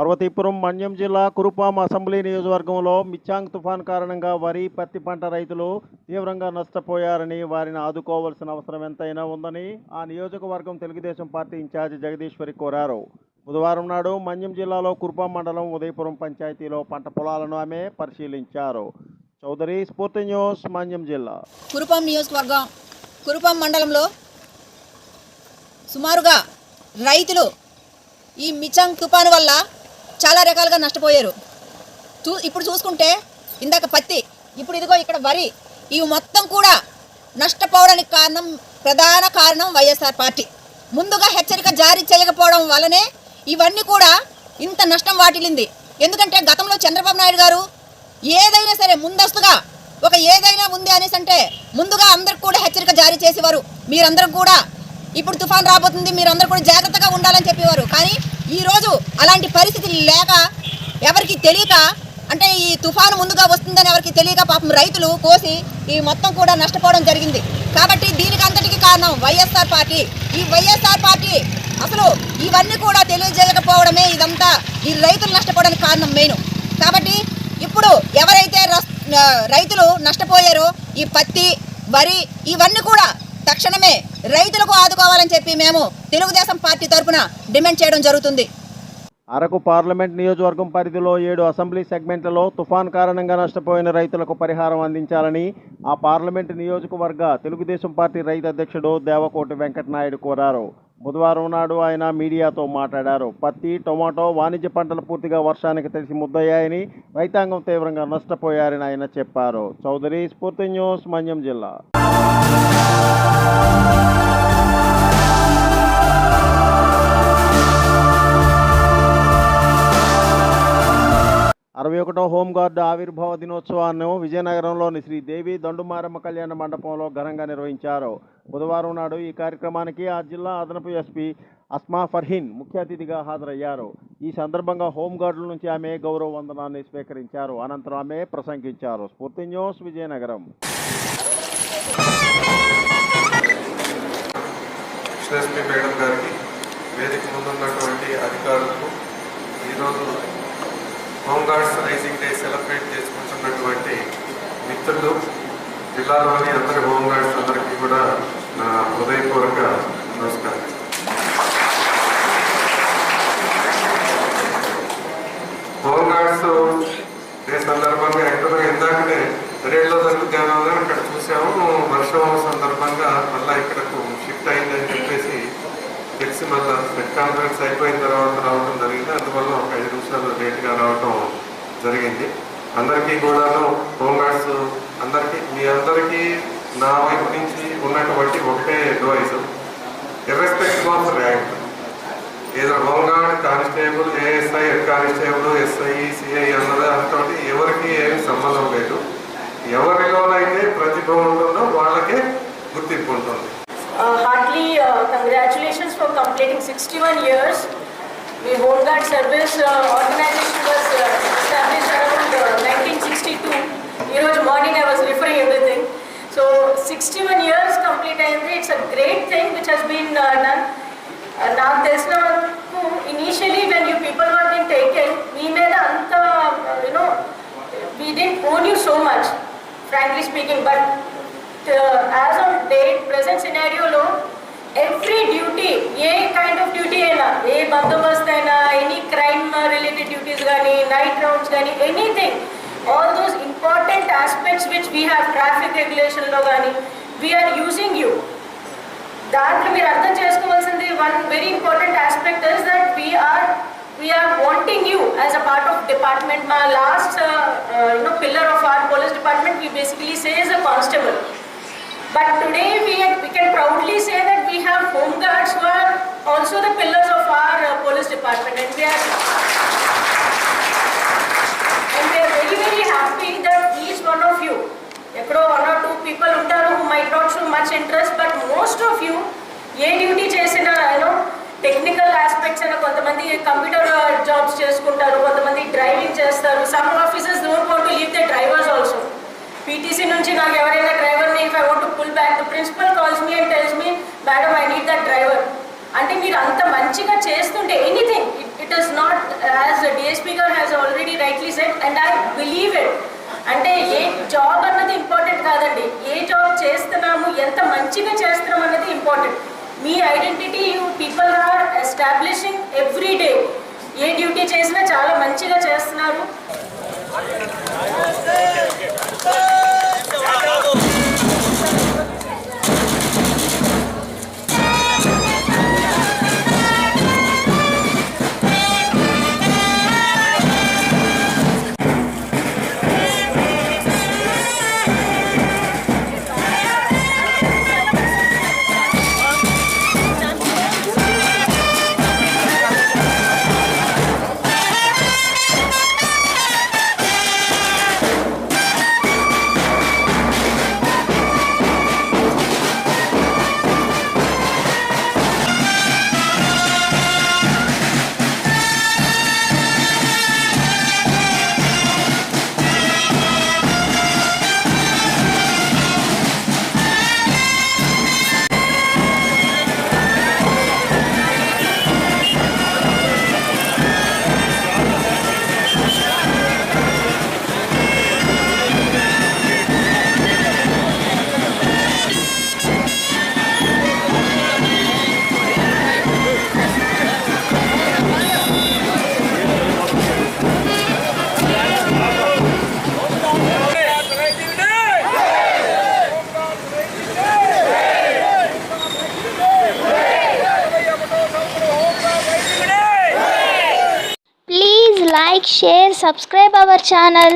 పార్వతీపురం మన్యం జిల్లా కురుపాం అసెంబ్లీ నియోజకవర్గంలో మిచాంగ్ తుఫాన్ కారణంగా వరి పత్తి పంట రైతులు తీవ్రంగా నష్టపోయారని, వారిని ఆదుకోవాల్సిన అవసరం ఎంతైనా ఉందని ఆ నియోజకవర్గం తెలుగుదేశం పార్టీ ఇన్ఛార్జి జగదీశ్వరి కోరారు. బుధవారం నాడు మన్యం జిల్లాలో కురుపాం మండలం ఉదయపురం పంచాయతీలో పంట పొలాలను ఆమె పరిశీలించారు. చౌదరి, స్ఫూర్తి న్యూస్, మన్యం జిల్లా. కురుపాం నియోజకవర్గం కురుపాం మండలంలో సుమారుగా రైతులు ఈ మిచాంగ్ తుఫాను వల్ల చాలా రకాలుగా నష్టపోయారు. ఇప్పుడు చూసుకుంటే ఇందాక పత్తి, ఇప్పుడు ఇదిగో ఇక్కడ వరి, ఇవి మొత్తం కూడా నష్టపోవడానికి ప్రధాన కారణం వైఎస్ఆర్ పార్టీ. ముందుగా హెచ్చరిక జారీ చేయకపోవడం వల్లనే ఇవన్నీ కూడా ఇంత నష్టం వాటిల్లింది. ఎందుకంటే గతంలో చంద్రబాబు నాయుడు గారు ఏదైనా సరే ముందస్తుగా ఏదైనా ఉంది అనేసి అంటే ముందుగా అందరికి కూడా హెచ్చరిక జారీ చేసేవారు. మీరందరూ కూడా ఇప్పుడు తుఫాన్ రాబోతుంది, మీరందరూ కూడా జాగ్రత్తగా ఉండాలని చెప్పేవారు. కానీ ఈరోజు అలాంటి పరిస్థితి లేక, ఎవరికి తెలియక, అంటే ఈ తుఫాను ముందుగా వస్తుందని ఎవరికి తెలియక పాపం రైతులు కోసి ఈ మొత్తం కూడా నష్టపోవడం జరిగింది. కాబట్టి దీనికి అంతటికి కారణం వైఎస్ఆర్ పార్టీ. ఈ వైఎస్ఆర్ పార్టీ అసలు ఇవన్నీ కూడా తెలియజేయకపోవడమే ఇదంతా ఈ రైతులు నష్టపోవడానికి కారణం మెయిన్. కాబట్టి ఇప్పుడు ఎవరైతే రైతులు నష్టపోయారో ఈ పత్తి, వరి ఇవన్నీ కూడా తక్షణమే రైతులకు ఆదుకోవాలని చెప్పి మేము తెలుగుదేశం పార్టీ తరఫున డిమాండ్ చేయడం జరుగుతుంది. అరకు పార్లమెంట్ నియోజకవర్గం పరిధిలో 7 అసెంబ్లీ సెగ్మెంట్లలో తుఫాన్ కారణంగా నష్టపోయిన రైతులకు పరిహారం అందించాలని ఆ పార్లమెంట్ నియోజకవర్గ తెలుగుదేశం పార్టీ రైతు అధ్యక్షుడు దేవకోటి వెంకటనాయుడు కోరారు. బుధవారం నాడు ఆయన మీడియాతో మాట్లాడారు. పత్తి, టొమాటో వాణిజ్య పంటలు పూర్తిగా వర్షానికి తడిసి ముద్దయ్యాయని, రైతాంగం తీవ్రంగా నష్టపోయారని ఆయన చెప్పారు. చౌదరి, స్ఫూర్తి న్యూస్, మన్యం జిల్లా. 61వ హోంగార్డు ఆవిర్భావ దినోత్సవాన్ని విజయనగరంలోని శ్రీదేవి దండుమారమ్మ కళ్యాణ మండపంలో ఘనంగా నిర్వహించారు. బుధవారం నాడు ఈ కార్యక్రమానికి ఆ జిల్లా అదనపు ఎస్పీ అస్మా ఫర్హీన్ ముఖ్య అతిథిగా హాజరయ్యారు. ఈ సందర్భంగా హోంగార్డుల నుంచి ఆమె గౌరవ వందనాన్ని స్వీకరించారు. అనంతరం ఆమె ప్రసంగించారు. స్ఫూర్తి న్యూస్, విజయనగరం. మేడం గారికి, వేదిక ముందున్నటువంటి అధికారులకు, ఈరోజు హోంగార్డ్స్ రైజింగ్ డే సెలబ్రేట్ చేసుకుంటున్నటువంటి మిత్రులు, జిల్లాలోని అందరి హోంగార్డ్స్ అందరికీ కూడా నా హృదయపూర్వక నమస్కారం. హోంగార్డ్స్ డే సందర్భంగా ఎక్కడో ఇందాకనే రేట్లో జరుగుతామో అక్కడ చూసాము. వర్షం సందర్భంగా మళ్ళీ ఇక్కడకు షిఫ్ట్ అయిందని చెప్పేసి తెలిసి మళ్ళీ ప్రెస్ కాన్ఫరెన్స్ అయిపోయిన తర్వాత రావడం జరిగింది. అందువల్ల ఒక 5 నిమిషాలు లేట్గా రావడం జరిగింది. అందరికీ కూడాను హోంగార్డ్స్ అందరికీ, మీ అందరికీ నా వైపు నుంచి ఉన్నటువంటి ఒకటే అడ్వైస్, ఇర్రెస్పెక్టివ్ ఆఫ్ ర్యాంక్, ఏదో home guard, constable, ASI, head constable, SI, CI అన్నది అంతటి ఎవరికి ఏమి సంబంధం లేదు. ఎవరిలోనైతే ప్రతిభ ఉంటుందో వాళ్ళకే గుర్తింపు ఉంటుంది. Heartily congratulations for completing 61 years. The Home Guard Service organization was established around 1962. This morning I was referring everything. So 61 years complete ayindi. It's a great thing which has been done. Now initially when you people were being taken, we made anta, we didn't own you so much, frankly speaking, but as on date, present scenario lo, every duty, A kind of duty అయినా, ఏ బందోబస్తు అయినా, any crime related duties గానీ, night rounds గానీ, anything, all those important aspects which we have traffic regulation లో గానీ, we are using you. దాంట్లో మీరు అర్థం చేసుకోవాల్సింది one very important aspect is that we are wanting you as a part of department. My last pillar of our police department we basically say is a constable. But today we can proudly say that we have home guards who are also the pillars of our police department, and we are very very happy that each one of you, ekko 1 or 2 people untaru who might not show much interest, but most of you ఏ duty చేసినా technical aspects అయినా, కొంతమంది computer jobs చేసుకుంటారు, కొంతమంది driving చేస్తారు. Some officers don't want to leave the drivers also. PTC నుంచి నాకు ఎవరైనా డ్రైవర్ని if I want to pull back, the principal calls me and tells me, madam I need that driver. అంటే మీరు అంత మంచిగా చేస్తుంటే anything, It is not, as DSP గారు has already rightly said, and I believe it. అంటే ఏ job అన్నది important కాదండి, ఏ job చేస్తున్నాము, ఎంత మంచిగా చేస్తున్నాం అన్నది ఇంపార్టెంట్. మీ identity you people are establishing every day. ఏ డ్యూటీ చేసినా చాలా మంచిగా చేస్తున్నారు. Please like, share, subscribe our channel.